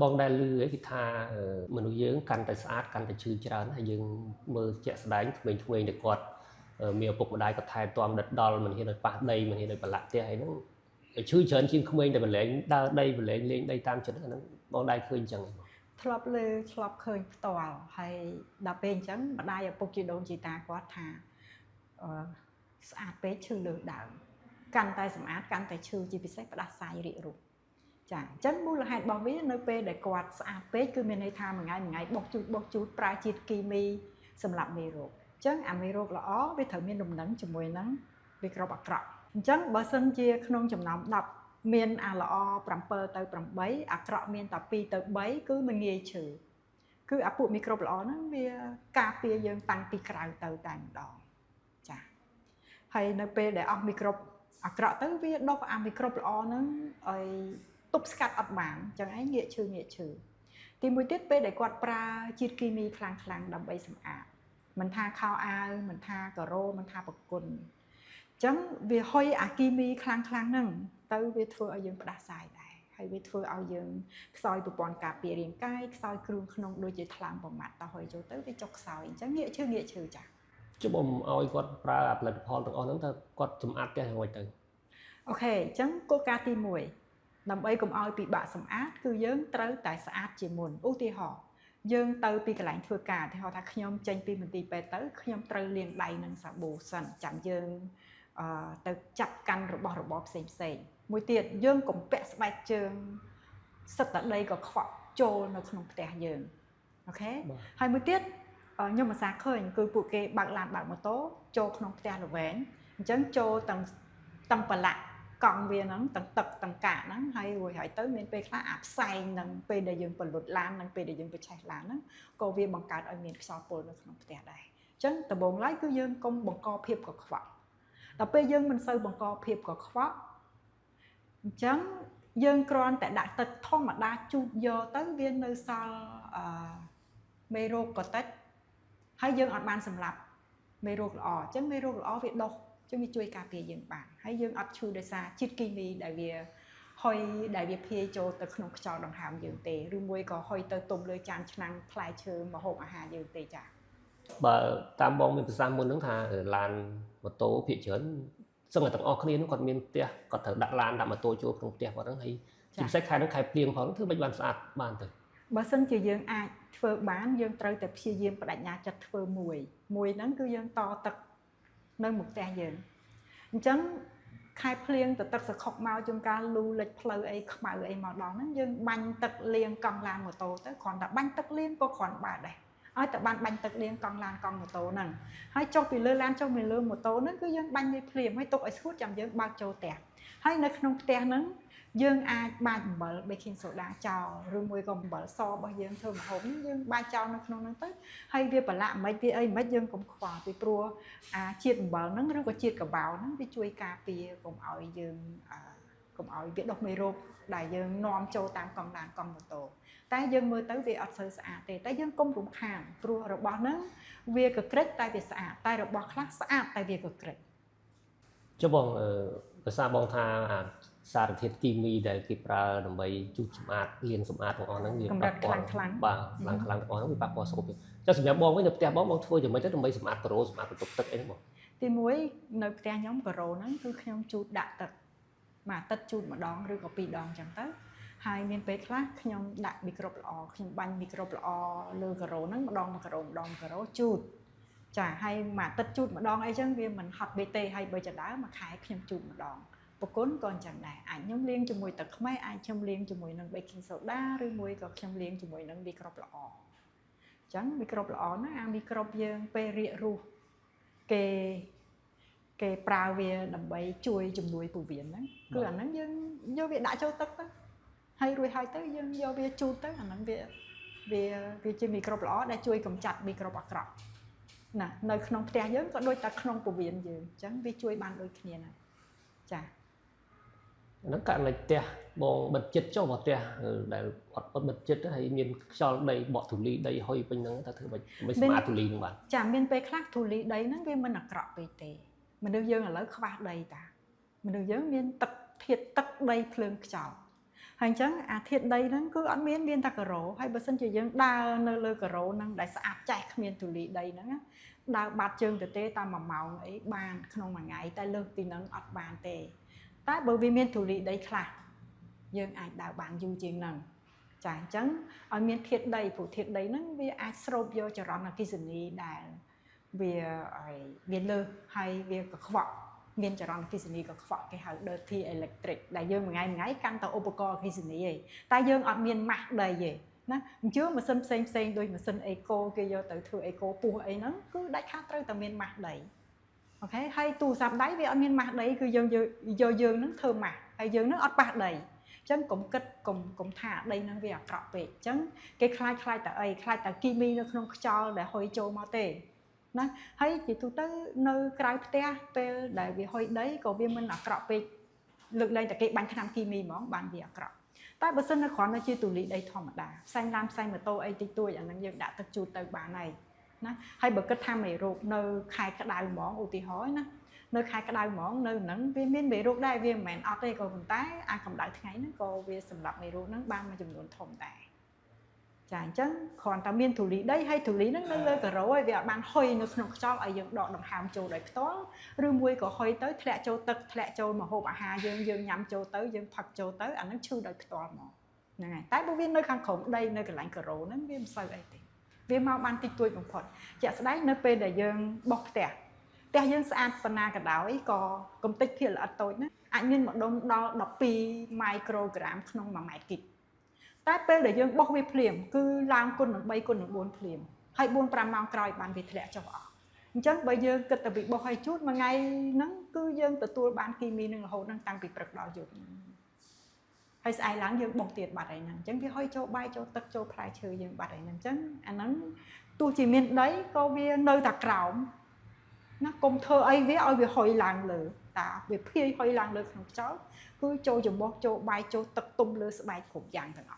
បងដែលលឺឯគេថាមនុស្សយើងកាន់តែស្អាតកាន់តែឈឺច្រើនហើយយើងមើលជាក់ស្ដែងក្មេងៗដែលគាត់មានឪពុកម្ដាយគាត់ថែទាំដិតដល់មិនហ៊ានឲ្យប៉ះដីមិនហ៊ានឲ្យប្រឡាក់ផ្ទះអីហ្នឹងឈឺច្រើនជាងក្មេងដែលបលែងដើរដីបលែងលេងដីតាមចិត្តហ្នឹងបងដែលឃើញអញ្ចឹងហ៎ធ្លាប់លើធ្លាប់ឃើញផ្ទាល់ហើយដល់ពេលអញ្ចឹងម្ដាយឪពុកជីដូនជីតាគាត់ថាស្អាតពេកឈឺលើដើមកាន់តែសម្អាតកាន់តែឈឺជាពិសេសផ្ដាសាយរាករូសចាអញ្ចឹងមូលហេតុរបស់វានៅពេលដែលគាត់ស្អាតពេកគឺមានន័យថាមួយថ្ងៃបុកជូតប្រើជាតិគីមីសម្រាប់មេរោគអញ្ចឹងអាមេរោគល្អវាត្រូវមានដំណឹងជាមួយនឹងវាក្របអាក្រក់អញ្ចឹងបើសិនជាក្នុងចំណោម10មានអាល្អ7ទៅ8អាក្រក់មានតែ2ទៅ3គឺមិនងាយឈឺគឺអាពួកមីក្រូបល្អហ្នឹងវាការពារយើងតាំងពីក្រៅទៅតែម្ដងចាហើយនៅពេលដែលអស់មីក្រូបអាក្រក់ទៅវាដុសអាមីក្រូបល្អហ្នឹងឲ្យទប់ស្កាត់អត់បានអញ្ចឹងឯងងាកឈឺទីមួយទៀតពេលដែលគាត់ប្រើជាតិគីមីខ្លាំងដើម្បីសម្អាតមិនថាខោអាវមិនថាការ៉ូមិនថាបគុណអញ្ចឹងវាហុយអាគីមីខ្លាំងហ្នឹងទៅវាធ្វើឲ្យយើងផ្ដាសាយដែរហើយវាធ្វើឲ្យយើងខ្សោយប្រព័ន្ធការពាររាងកាយខ្សោយគ្រឿងក្នុងដូចជាថ្លើមប្រមាត់តហុយចូលទៅវាចុកខ្សោយអញ្ចឹងងាកឈឺចាចុះបងឲ្យគាត់ប្រើផលិតផលទាំងអស់ហ្នឹងតើគាត់សម្អាតផ្ទះយ៉ាងម៉េចទៅអូខេអញ្ចឹងគោលការណ៍ទី1ដើម្បីកុំឲ្យពិបាកសម្អាតគឺយើងត្រូវតែស្អាតជាមុនឧទាហរណ៍យើងទៅពីកន្លែងធ្វើការឧទាហរណ៍ថាខ្ញុំចេញពីមន្ទីរពេទ្យទៅខ្ញុំត្រូវលាងដៃនឹងសាប៊ូសិនចាំយើងទៅចាប់កាន់របស់របរផ្សេងមួយទៀតយើងកុំពាក់ស្បែកជើងសិតតែដីក៏ខ្វក់ចូលនៅក្នុងផ្ទះយើងអូខេហើយមួយទៀតខ្ញុំមិនសាឃើញគឺពួកគេបើកឡានបើកម៉ូតូចូលក្នុងផ្ទះល្វែងអញ្ចឹងចូលទាំងប្រឡាក់កង់វាហ្នឹងទាំងទឹកទាំងកាកហ្នឹងហើយរួចហើយទៅមានពេលខ្លះអាផ្សែងនឹងពេលដែលយើងពលុតឡាននិងពេលដែលយើងបញ្ឆេះឡានហ្នឹងក៏វាបង្កើតឲ្យមានខ្យល់ពុលនៅក្នុងផ្ទះដែរអញ្ចឹងដំបូងឡើយគឺយើងកុំបង្កភាពកខ្វក់ដល់ពេលយើងមិនសូវបង្កភាពកខ្វក់អញ្ចឹងយើងគ្រាន់តែដាក់ទឹកធម្មតាជូតយកទៅវានៅសល់មេរោគក៏តិចហើយយើងអត់បានសម្លាប់មេរោគល្អអញ្ចឹងមេរោគល្អវាដុសចឹងវាជួយការពារយើងបានហើយយើងអត់ឈឺដោយសារជាតិគីមីដែលវាហុយដែលវាភាយចូលទៅក្នុងខ្យល់ដង្ហើមយើងទេឬមួយក៏ហុយទៅទុំលើចានឆ្នាំងផ្លែឈើម្ហូបអាហារយើងទេចាបើតាមបងមានប្រសាសន៍មុនហ្នឹងថាឡានម៉ូតូភាគច្រើនសឹងតែទាំងអស់គ្នានោះគាត់មានផ្ទះគាត់ត្រូវដាក់ឡានដាក់ម៉ូតូចូលក្នុងផ្ទះគាត់ហ្នឹងហើយជាពិសេសខែហ្នឹងខែភ្លៀងផងធ្វើមិនបានស្អាតបានទៅបើសិនជាយើងអាចធ្វើបានយើងត្រូវតែព្យាយាមបដិញ្ញាចិត្តធ្វើមួយហ្នឹងគឺយើងតទឹកនៅមុខផ្ទះយើងអញ្ចឹងខែភ្លៀងទៅទឹកសខុកមកជួនកាលលូលិចផ្លូវអីខ្មៅអីមកដល់ហ្នឹងយើងបាញ់ទឹកលាងកង់ឡានម៉ូតូទៅគ្រាន់តែបាញ់ទឹកលាងក៏គ្រាន់បានដែរឲ្យតែបានបាញ់ទឹកលាងកង់ឡានកង់ម៉ូតូហ្នឹងហើយចុះពីលើឡានចុះពីលើម៉ូតូហ្នឹងគឺយើងបាញ់វាភ្លាមហើយទុកឲ្យស្ងួតចាំយើងបើកចូលផ្ទះហើយនៅក្នុងផ្ទះហ្នឹងយើងអាចបាចអំបិល baking soda ចោលឬមួយក៏អំបិលសរបស់យើងធ្វើម្ហូបហ្នឹងយើងបាចចោលនៅក្នុងហ្នឹងទៅហើយវាប្រឡាក់មិនវាអីមិនយើងកុំខ្វល់ពីព្រោះជាតិអំបិលហ្នឹងឬក៏ជាតិកបោហ្នឹងវាជួយការពារកុំឲ្យយើងកុំឲ្យវាដុសមេរោគដែលយើងនាំចូលតាមកង់ឡានកង់ម៉ូតូតែយើងមើលទៅវាអត់សូវស្អាតទេតែយើងកុំរំខានព្រោះរបស់ហ្នឹងវាកក្រិចតែវាស្អាតតែរបស់ខ្លះស្អាតតែវាកក្រិចចុះបងភាសាបងថាសារធាតុគីមីដែលគេប្រើដើម្បីជូតសម្អាតលាងសម្អាតទាំងអស់ហ្នឹងវាប៉ះពាល់ខ្លាំងបាទខ្លាំងទាំងអស់ហ្នឹងវាប៉ះពាល់សុខភាពចុះសម្រាប់បងវិញនៅផ្ទះបងធ្វើយ៉ាងម៉េចទៅដើម្បីសម្អាតការ៉ូសម្អាតបន្ទប់ទឹកអីហ្នឹងបងទី1នៅផ្ទះខ្ញុំការ៉ូហ្នឹងគឺខ្ញុំជូតដាក់ទឹកមួយអាទិត្យជូតម្ដងឬក៏2ដងអញ្ចឹងទៅហើយមានពេលខ្លះខ្ញុំដាក់មីក្រូបល្អខ្ញុំបាញ់មីក្រូបល្អលើការ៉ូហ្នឹងម្ដងមួយការ៉ូជូតចាហើយមួយអាទិត្យជូតម្ដងអីចឹងវាមិនហត់បេទេហើយបើចដើមួយខែខ្ញុំជូតម្ដងប្រគុណក៏អញ្ចឹងដែរអាចខ្ញុំលាងជាមួយទឹកខ្មេះអាចខ្ញុំលាងជាមួយនឹង baking soda ឬមួយក៏ខ្ញុំលាងជាមួយនឹងមីក្រូបល្អអញ្ចឹងមីក្រូបល្អហ្នឹងអាមីក្រូបយើងពេលរាករូសគេប្រើវាដើម្បីជួយជំនួយពោះវៀនហ្នឹងគឺអាហ្នឹងយើងយកវាដាក់ចូលទឹកទៅហើយរួចហើយទៅយើងយកវាជូតទៅអាហ្នឹងវាជាមីក្រូបល្អដែលជួយកម្ចាត់មីក្រូបអាក្រក់ណានៅក្នុងផ្ទះយើងក៏ដូចតែក្នុងពោះវៀនយើងអញ្ចឹងវាជួយបានដូចគ្នាណាចាហ្នឹងករណីផ្ទះបងបិទចិត្តចុះមកផ្ទះដែលអត់បិទចិត្តហើយមានខ្យល់ដីបក់ធូលីដីហុយពេញហ្នឹងតើធ្វើមិនសម្អាតធូលីហ្នឹងបាទចាមានពេលខ្លះធូលីដីហ្នឹងវាមិនអាក្រក់ពេកទេមនុស្សយើងឥឡូវខ្វះដីតាមនុស្សយើងមានទឹកធាតុទឹកដីភ្លើងខ្យល់ ហើយអញ្ចឹងអាធាតុដីហ្នឹងគឺអត់មានតែការ៉ូហើយបើសិនជាយើងដើរនៅលើការ៉ូហ្នឹងដែលស្អាតចេះគ្មានធូលីដីហ្នឹងដើរបាត់ជើងទៅទេតាម1ម៉ោងអីបានក្នុងមួយថ្ងៃតែលើសពីហ្នឹងអត់បានទេតែបើវាមានធូលីដីខ្លះយើងអាចដើរបានយូរជាងហ្នឹងចាអញ្ចឹងឲ្យមានធាតុដីព្រោះធាតុដីហ្នឹងវាអាចស្រូបយកចរន្តអគ្គិសនីដែលវាលើសហើយវាកខ្វក់មានចរន្តអគ្គិសនីកខ្វក់គេហៅ dirty electric ដែលយើងមួយថ្ងៃកាន់តែឧបករណ៍អគ្គិសនីឯងតែយើងអត់មានម៉ាស់ដីទេណាអញ្ចឹងម៉ាស៊ីនផ្សេងដូចម៉ាស៊ីនអេកូគេយកទៅធ្វើអេកូពោះអីហ្នឹងគឺដាច់ខាតត្រូវតែមានម៉ាស់ដីអូខេហើយទូរស័ព្ទដៃវាអត់មានម៉ាស់ដីគឺយើងយកយើងហ្នឹងធ្វើម៉ាស់ហើយយើងហ្នឹងអត់ប៉ះដីអញ្ចឹងកុំគិតកុំថាដីហ្នឹងវាអាក្រក់ពេកអញ្ចឹងគេខ្លាចតែអីខ្លាចតែគីមីនៅក្នុងខ្យល់ដែលហុយចូលមកទេណាហើយជាទូទៅនៅក្រៅផ្ទះពេលដែលវាហុយដីក៏វាមិនអាក្រក់ពេកលើកលែងតែគេបាញ់ថ្នាំគីមីហ្មងបានវាអាក្រក់តែបើសិននៅគ្រាន់តែជាទូលីដីធម្មតាផ្សែងឡានផ្សែងម៉ូតូអីតិចតួចអាហ្នឹងយើងដាក់ទឹកជូតទៅបានហើយណាហើយបើគិតថាមេរោគនៅខែក្តៅហ្មងឧទាហរណ៍ណានៅខែក្តៅហ្មងនៅហ្នឹងវាមានមេរោគដែរវាមិនមែនអត់ទេក៏ប៉ុន្តែអាកម្ដៅថ្ងៃហ្នឹងក៏វាសម្រាប់មេរោគហ្នឹងបានមួយចំនួនធំដែរចាអញ្ចឹងគ្រាន់តែមានធូលីដីហើយធូលីហ្នឹងនៅលើការ៉ូហើយវាអត់បានហុយនៅក្នុងខ្យល់ឲ្យយើងដកដង្ហើមចូលដោយផ្ទាល់ឬមួយក៏ហុយទៅធ្លាក់ចូលទឹកធ្លាក់ចូលម្ហូបអាហារយើងញ៉ាំចូលទៅយើងផឹកចូលទៅអាហ្នឹងឈឺដោយផ្ទាល់ហ្មងហ្នឹងហើយតែបើវានៅខាងក្រោមដីនៅកន្លែងការ៉ូហ្នឹងវាមិនសូវអីទេវាមកបានតិចតួចបំផុតជាក់ស្ដែងនៅពេលដែលយើងបោះផ្ទះយើងស្អាតប៉ុណ្ណាក៏ដោយក៏កម្ទេចភាគល្អិតតូចណាអាចមានម្ដុំដល់12ម៉ៃក្រូក្រាមក្នុង1ម៉ែត្រគីបតែពេលដែលយើងបោះវាភ្លាមគឺឡើងគុណនឹង3គុណនឹង4ភ្លាមហើយ 4-5 ម៉ោងក្រោយបានវាធ្លាក់ចុះអស់អញ្ចឹងបើយើងគិតទៅពីបោះឲ្យជូតមួយថ្ងៃហ្នឹងគឺយើងទទួលបានគីមីនឹងរហូតហ្នឹងតាំងពីព្រឹកដល់យប់ហើយស្អែកឡើងយើងបោះទៀតបាត់ហើយហ្នឹងអញ្ចឹងវាហុយចូលបាយចូលទឹកចូលផ្លែឈើយើងបាត់ហើយហ្នឹងអញ្ចឹងអាហ្នឹងទោះជាមានដីក៏វានៅតែក្រោមណាកុំធ្វើអីវាឲ្យវាហុយឡើងលើតាវាភាយហុយឡើងលើក្នុងខ្យល់គឺចូលច្រមុះចូលបាយចូលទឹកទុំលើស្បែកគ្រប់យ៉ាងទាំងអស់